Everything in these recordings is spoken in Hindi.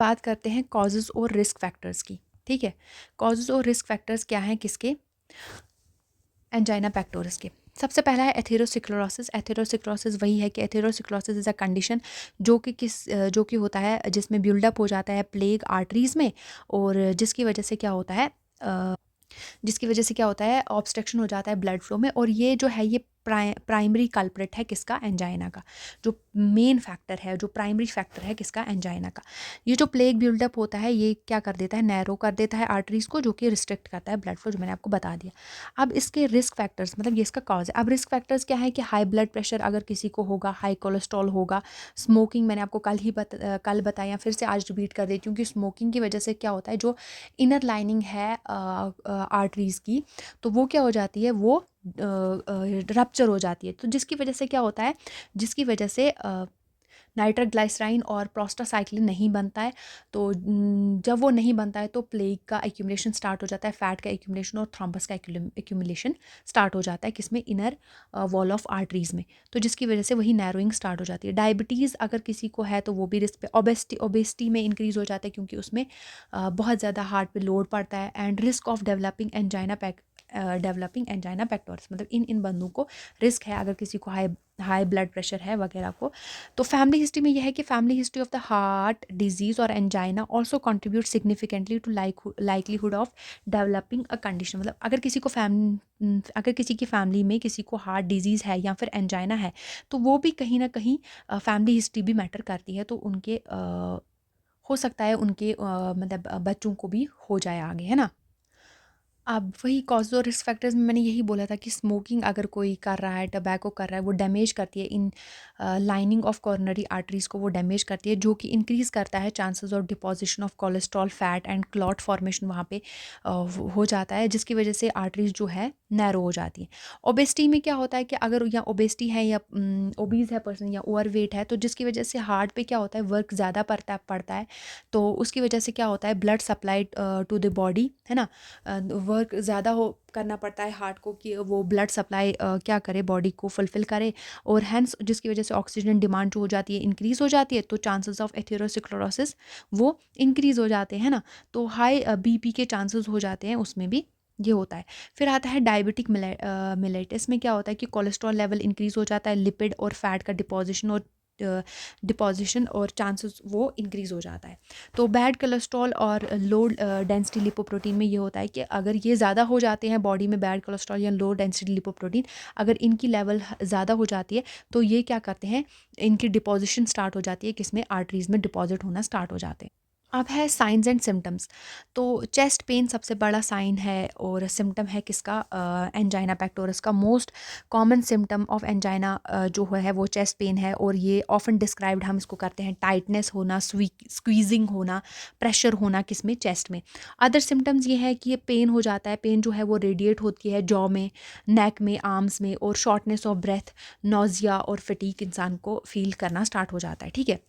बात करते हैं कॉजेज़ और रिस्क फैक्टर्स की। ठीक है, कॉजेज़ और रिस्क फैक्टर्स क्या हैं किसके, एंजाइना पेक्टोरिस के। सबसे पहला है एथेरोस्क्लेरोसिस। एथेरोस्क्लेरोसिस वही है कि एथेरोस्क्लेरोसिस इज़ अ कंडीशन जो कि होता है जिसमें बिल्डअप हो जाता है प्लेग आर्टरीज़ में, और जिसकी वजह से क्या होता है ऑब्स्ट्रक्शन हो जाता है ब्लड फ्लो में, और ये जो है ये प्राइमरी कल्प्रिट है किसका, एंजाइना का। जो मेन फैक्टर है, जो प्राइमरी फैक्टर है किसका, एंजाइना का। ये जो प्लेग बिल्डअप होता है ये क्या कर देता है, नैरो कर देता है आर्टरीज को, जो कि रिस्ट्रिक्ट करता है ब्लड फ्लो, जो मैंने आपको बता दिया। अब इसके रिस्क फैक्टर्स, मतलब ये इसका कॉज है। अब रिस्क फैक्टर्स क्या है कि हाई ब्लड प्रेशर अगर किसी को होगा, हाई कोलेस्ट्रॉल होगा, स्मोकिंग मैंने आपको कल बताया, फिर से आज रिपीट कर देती हूँ कि स्मोकिंग की वजह से क्या होता है, जो इनर लाइनिंग है आर्टरीज की, तो वो क्या हो जाती है, वो रप्चर हो जाती है। तो जिसकी वजह से क्या होता है, जिसकी वजह से नाइट्रोग्लिसराइन और प्रोस्टासाइक्लिन नहीं बनता है। तो जब वो नहीं बनता है तो प्लेग का एक्यूमुलेशन स्टार्ट हो जाता है, फैट का एक्यूमुलेशन और थ्रोम्बस का एक्यूमुलेशन स्टार्ट हो जाता है किसमें, इनर वॉल ऑफ आर्टरीज में। तो जिसकी वजह से वही नैरोइंग स्टार्ट हो जाती है। डायबिटीज़ अगर किसी को है तो वो भी रिस्क पे, ओबेसिटी में इंक्रीज हो जाता है क्योंकि उसमें बहुत ज़्यादा हार्ट पे लोड पड़ता है। And risk of developing angina pectoris, मतलब इन बंदों को रिस्क है अगर किसी को हाई ब्लड प्रेशर है वगैरह को। तो फैमिली हिस्ट्री में यह है कि family history of the heart disease और angina also contribute significantly to likelihood of developing a condition. मतलब अगर किसी की फैमिली में किसी को हार्ट डिजीज़ है या फिर एंजाइना है, तो वो भी कहीं ना कहीं फैमिली हिस्ट्री भी मैटर करती है। तो उनके हो सकता है उनके मतलब बच्चों को भी हो जाए आगे, है ना। अब वही कॉज और रिस्क फैक्टर्स में मैंने यही बोला था कि स्मोकिंग अगर कोई कर रहा है, टबैको कर रहा है, वो डैमेज करती है इन लाइनिंग ऑफ कॉर्नरी आर्टरीज को, वो डैमेज करती है, जो कि इंक्रीज़ करता है chances of deposition of cholesterol, fat and clot formation वहाँ पे हो जाता है, जिसकी वजह से आर्टरीज जो है नैरो हो जाती है। ओबेसिटी में क्या होता है कि अगर या ओबेसिटी है या ओबीज है पर्सन या ओवर वेट है, तो जिसकी वजह से हार्ट पे क्या होता है, वर्क ज़्यादा पड़ता है। तो उसकी वजह से क्या होता है, blood supply to the body, है ना, वर्क ज़्यादा हो करना पड़ता है हार्ट को कि वो ब्लड सप्लाई क्या करे, बॉडी को फुलफिल करे, और हैंस जिसकी वजह से ऑक्सीजन डिमांड जो हो जाती है इंक्रीज़ हो जाती है, तो चांसेस ऑफ एथेरोस्क्लेरोसिस वो इंक्रीज़ हो जाते हैं ना। तो हाई बीपी के चांसेस हो जाते हैं, उसमें भी ये होता है। फिर आता है डायबिटिक मिलेटिस में क्या होता है कि कोलेस्ट्रॉल लेवल इंक्रीज़ हो जाता है, लिपिड और फैट का डिपोजिशन और चांसेस वो इंक्रीज़ हो जाता है। तो बैड कोलेस्ट्रॉल और लो डेंसिटी लिपोप्रोटीन में ये होता है कि अगर ये ज़्यादा हो जाते हैं बॉडी में, बैड कोलेस्ट्रॉल या लो डेंसिटी लिपोप्रोटीन, अगर इनकी लेवल ज़्यादा हो जाती है, तो ये क्या करते हैं, इनकी डिपोजिशन स्टार्ट हो जाती है किसमें, आर्टरीज में डिपॉजिट होना स्टार्ट हो जाते हैं। अब है साइंस एंड सिम्टम्स। तो चेस्ट पेन सबसे बड़ा साइन है और सिम्टम है किसका, एंजाइना पेक्टोरिस का। Most common symptom of angina जो है वो चेस्ट पेन है, और ये ऑफन डिस्क्राइब्ड हम इसको करते हैं टाइटनेस होना, स्क्वीजिंग होना, प्रेशर होना किसमें, चेस्ट में। अदर सिम्टम्स ये है कि ये पेन हो जाता है, पेन जो है वो रेडिएट होती है जॉ में, नेक में, आर्म्स में, और शॉर्टनेस ऑफ ब्रेथ, नोजिया और फटीग इंसान को फील करना स्टार्ट हो जाता है। ठीक है,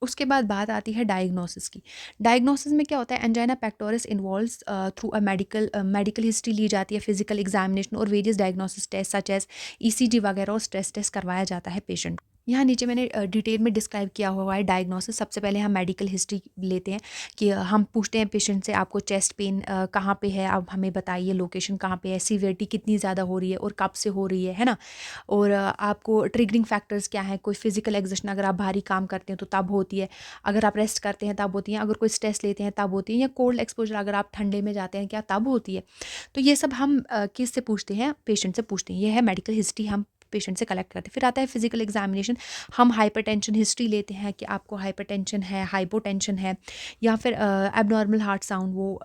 उसके बाद बात आती है डायग्नोसिस की। डायग्नोसिस में क्या होता है, angina pectoris involves through a medical history ली जाती है, फिजिकल एग्जामिनेशन और various diagnosis test such as ECG वगैरह और स्ट्रेस टेस्ट करवाया जाता है पेशेंट। यहाँ नीचे मैंने डिटेल में डिस्क्राइब किया हुआ है डायग्नोसिस। सबसे पहले हम मेडिकल हिस्ट्री लेते हैं कि हम पूछते हैं पेशेंट से, आपको चेस्ट पेन कहाँ पे है, अब हमें बताइए लोकेशन कहाँ पे है, सीवियरिटी कितनी ज़्यादा हो रही है और कब से हो रही है ना। और आपको ट्रिगरिंग फैक्टर्स क्या है, कोई फिजिकल एग्जर्शन अगर आप भारी काम करते हैं तो तब होती है, अगर आप रेस्ट करते हैं तब होती है, अगर कोई स्ट्रेस लेते हैं तब होती है, या कोल्ड एक्सपोजर अगर आप ठंडे में जाते हैं क्या तब होती है। तो ये सब हम किससे पूछते हैं, पेशेंट से पूछते हैं। ये है मेडिकल हिस्ट्री, हम पेशेंट से कलेक्ट करते हैं। फिर आता है फिजिकल एग्जामिनेशन। हम हाइपरटेंशन हिस्ट्री लेते हैं कि आपको हाइपरटेंशन है, हाइपोटेंशन है, या फिर एबनॉर्मल हार्ट साउंड वो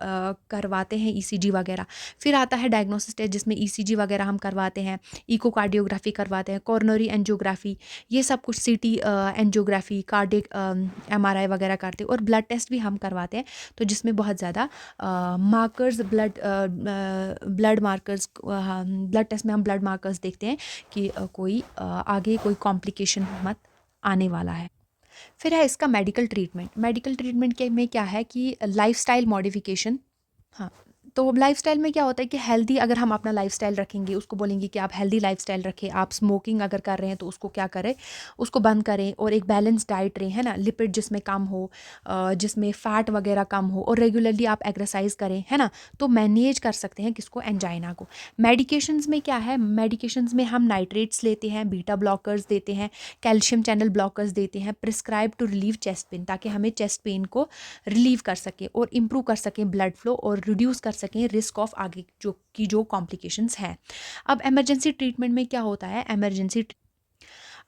करवाते हैं, ईसीजी वगैरह। फिर आता है डायग्नोसिस टेस्ट जिसमें ईसीजी वगैरह हम करवाते हैं, इकोकार्डियोग्राफी करवाते हैं, कॉर्नरी एंजियोग्राफी, ये सब कुछ, सीटी एंजियोग्राफी, कार्डिक एमआरआई वगैरह करते हैं, और ब्लड टेस्ट भी हम करवाते हैं। तो जिसमें बहुत ज़्यादा markers, blood markers, blood test में हम ब्लड मार्कर्स देखते हैं कि कोई आगे कोई कॉम्प्लिकेशन मत आने वाला है। फिर है इसका मेडिकल ट्रीटमेंट। मेडिकल ट्रीटमेंट के में क्या है कि लाइफस्टाइल मॉडिफिकेशन, हाँ, तो लाइफ़स्टाइल में क्या होता है कि हेल्दी अगर हम अपना लाइफ़स्टाइल रखेंगे, उसको बोलेंगे कि आप हेल्दी लाइफ़स्टाइल रखें, आप स्मोकिंग अगर कर रहे हैं तो उसको क्या करें, उसको बंद करें और एक बैलेंस डाइट लें, है ना? लिपिड जिसमें कम हो, जिसमें फ़ैट वगैरह कम हो और रेगुलरली आप एक्सरसाइज करें, है ना? तो मैनेज कर सकते हैं किसको, एंजाइना को। मेडिकेशंस में क्या है, मेडिकेशंस में हम नाइट्रेट्स लेते हैं, बीटा ब्लॉकर्स देते हैं, कैल्शियम चैनल ब्लॉकर्स देते हैं, prescribe to relieve chest pain, ताकि हमें चेस्ट पेन को रिलीव कर सकें और इम्प्रूव कर सकें ब्लड फ्लो और रिड्यूस कर सकें रिस्क ऑफ आगे जो कॉम्प्लिकेशंस हैं। अब इमरजेंसी ट्रीटमेंट में क्या होता है,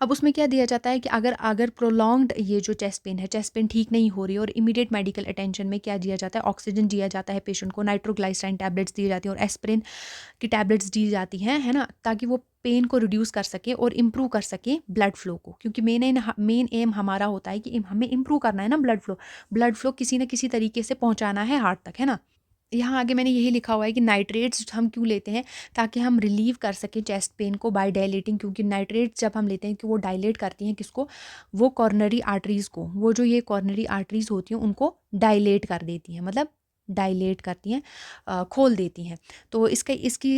अब उसमें क्या दिया जाता है कि अगर अगर प्रोलॉन्ग्ड ये जो चेस्ट पेन ठीक नहीं हो रही और इमीडिएट मेडिकल अटेंशन में क्या दिया जाता है, ऑक्सीजन दिया जाता है पेशेंट को, नाइट्रोग्लाइसराइन टैबलेट्स दी जाती हैं और एस्पिरिन की टैबलेट्स दी जाती हैं, है ना? ताकि वो पेन को रिड्यूस कर सके और इम्प्रूव कर सके ब्लड फ्लो को, क्योंकि मेन एम हमारा होता है कि हमें इम्प्रूव करना है ना ब्लड फ्लो किसी न किसी तरीके से पहुंचाना है हार्ट तक, है ना? यहाँ आगे मैंने यही लिखा हुआ है कि नाइट्रेट्स हम क्यों लेते हैं, ताकि हम रिलीव कर सकें चेस्ट पेन को बाय डायलेटिंग, क्योंकि नाइट्रेट्स जब हम लेते हैं कि वो डायलेट करती हैं किसको, वो कॉर्नरी आर्टरीज़ को, वो जो ये कॉर्नरी आर्टरीज़ होती हैं उनको डायलेट कर देती हैं, मतलब डायलेट करती हैं, खोल देती हैं। तो इसकी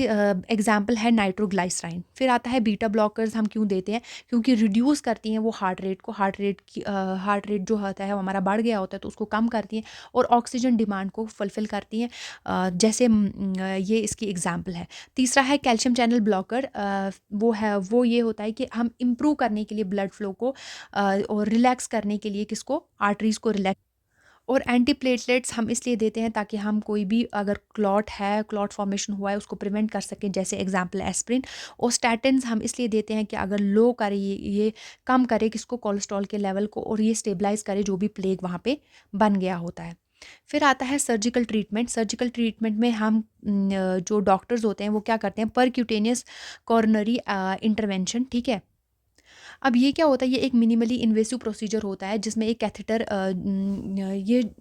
एग्जांपल है नाइट्रोग्लाइसराइन। फिर आता है बीटा ब्लॉकर्स, हम क्यों देते हैं, क्योंकि रिड्यूस करती हैं वो हार्ट रेट जो होता है वो हमारा बढ़ गया होता है तो उसको कम करती हैं और ऑक्सीजन डिमांड को फुलफ़िल करती हैं, जैसे ये इसकी एग्जांपल है। तीसरा है कैल्शियम चैनल ब्लॉकर, वो ये होता है कि हम इम्प्रूव करने के लिए ब्लड फ्लो को और रिलैक्स करने के लिए किसको, आर्टरीज़ को रिलैक्स। और एंटीप्लेटलेट्स हम इसलिए देते हैं ताकि हम कोई भी अगर क्लॉट फॉर्मेशन हुआ है उसको प्रिवेंट कर सकें, जैसे एग्जांपल एस्पिरिन। और स्टैटिन्स हम इसलिए देते हैं कि अगर लो करे, ये कम करे किसको, कोलेस्ट्रॉल के लेवल को, और ये स्टेबलाइज करे जो भी प्लेग वहाँ पे बन गया होता है। फिर आता है सर्जिकल ट्रीटमेंट में हम जो डॉक्टर्स होते हैं वो क्या करते हैं, परक्यूटेनियस कॉर्नरी इंटरवेंशन, ठीक है। अब ये क्या होता है, ये एक मिनिमली इन्वेसिव प्रोसीजर होता है जिसमें एक कैथेटर,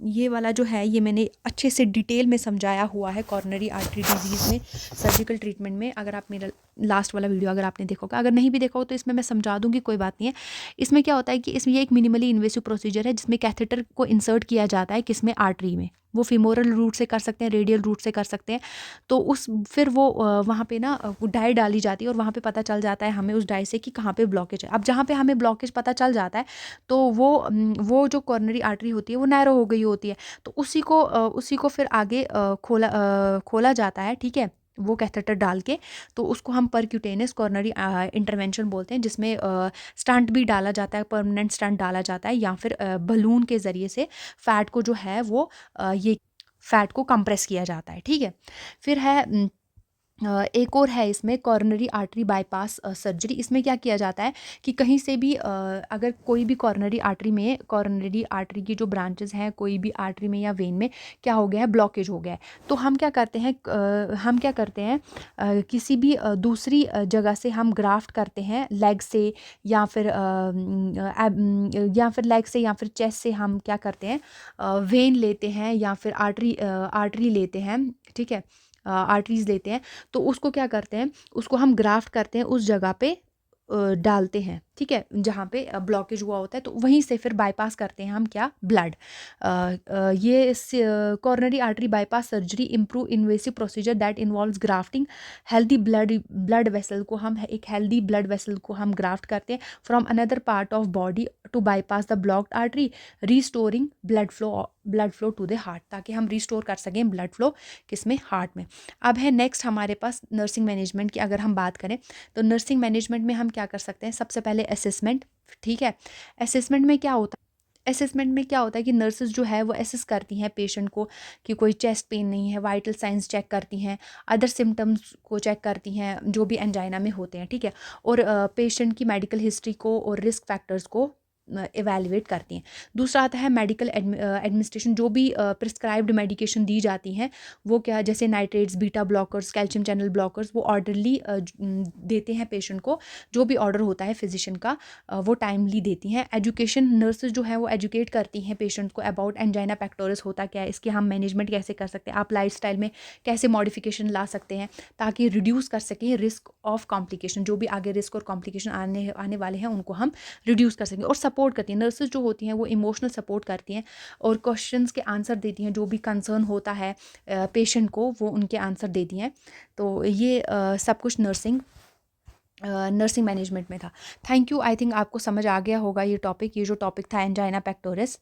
ये वाला जो है ये मैंने अच्छे से डिटेल में समझाया हुआ है कॉर्नरी आर्टरी डिजीज़ में, सर्जिकल ट्रीटमेंट में। अगर आप मेरा लास्ट वाला वीडियो अगर आपने देखा होगा, अगर नहीं भी देखा हो तो इसमें मैं समझा दूंगी, कोई बात नहीं है। इसमें क्या होता है कि इसमें ये एक मिनिमली इन्वेसिव प्रोसीजर है जिसमें कैथेटर को इंसर्ट किया जाता है, किसमें, आर्टरी में। वो फीमोरल रूट से कर सकते हैं, रेडियल रूट से कर सकते हैं। तो फिर वो वहाँ पे ना वो डाई डाली जाती है और वहाँ पे पता चल जाता है हमें उस डाई से कि कहाँ पे ब्लॉकेज है। अब जहाँ पे हमें ब्लॉकेज पता चल जाता है तो वो जो कॉर्नरी आर्टरी होती है वो नैरो हो गई होती है, तो उसी को फिर आगे खोला जाता है, ठीक है, वो कैथेटर डाल के। तो उसको हम परक्यूटेनियस कॉर्नरी इंटरवेंशन बोलते हैं, जिसमें स्टंट भी डाला जाता है, परमानेंट स्टंट डाला जाता है, या फिर बलून के ज़रिए से फैट को जो है वो ये फैट को कंप्रेस किया जाता है, ठीक है। फिर है एक और है इसमें कॉर्नरी आर्टरी बाईपास सर्जरी। इसमें क्या किया जाता है कि कहीं से भी अगर कोई भी कॉर्नरी आर्टरी की जो ब्रांचेस हैं, कोई भी आर्टरी में या वेन में क्या हो गया है, ब्लॉकेज हो गया है, तो हम क्या करते हैं, किसी भी दूसरी जगह से हम ग्राफ्ट करते हैं, लेग से या फिर लेग से या फिर चेस्ट से हम क्या करते हैं, वेन लेते हैं या फिर आर्टरी लेते हैं, ठीक है, आर्टरीज लेते हैं। तो उसको क्या करते हैं, उसको हम ग्राफ्ट करते हैं, उस जगह पे डालते हैं, ठीक है, जहाँ पे ब्लॉकेज हुआ होता है, तो वहीं से फिर बाईपास करते हैं हम क्या, ब्लड। ये coronary artery bypass surgery improve invasive procedure that involves grafting healthy blood vessel को, हम एक हेल्दी ब्लड वेसल को हम ग्राफ्ट करते हैं from another part of body to bypass the blocked artery, restoring blood flow to the heart, ताकि हम रिस्टोर कर सकें ब्लड फ्लो किसमें, हार्ट में। अब है नेक्स्ट हमारे पास नर्सिंग मैनेजमेंट की अगर हम बात करें, तो नर्सिंग मैनेजमेंट में हम क्या कर सकते हैं, सबसे पहले असेसमेंट, ठीक है। असेसमेंट में क्या होता है कि नर्सेज जो है वो असेस करती हैं पेशेंट को कि कोई चेस्ट पेन नहीं है, वाइटल साइंस चेक करती हैं, अदर सिम्टम्स को चेक करती हैं जो भी एंजाइना में होते हैं, ठीक है, और पेशेंट की मेडिकल हिस्ट्री को और रिस्क फैक्टर्स को एवेलुएट करती हैं। दूसरा आता है मेडिकल एडमिनिस्ट्रेशन, जो भी प्रिस्क्राइब्ड मेडिकेशन दी जाती हैं वो क्या, जैसे nitrates, beta blockers, calcium channel blockers, वो ऑर्डरली देते हैं पेशेंट को, जो भी ऑर्डर होता है फिजिशियन का वो टाइमली देती हैं। एजुकेशन, नर्सेज जो है वो एजुकेट करती हैं पेशेंट को अबाउट एंजाइना पेक्टोरिस होता क्या है, इसकी हम मैनेजमेंट कैसे कर सकते हैं, आप लाइफस्टाइल में कैसे मॉडिफिकेशन ला सकते हैं ताकि रिड्यूस कर सकें रिस्क ऑफ कॉम्प्लिकेशन, जो भी आगे रिस्क और कॉम्प्लिकेशन आने वाले हैं उनको हम रिड्यूस कर सकें। और सपोर्ट करती हैं। नर्सेज़ जो होती हैं वो इमोशनल सपोर्ट करती हैं और क्वेश्चंस के आंसर देती हैं, जो भी कंसर्न होता है पेशेंट को वो उनके आंसर देती हैं। तो ये सब कुछ नर्सिंग मैनेजमेंट में था। Thank you. आई थिंक आपको समझ आ गया होगा ये टॉपिक, ये जो टॉपिक था एंजाइना पेक्टोरिस।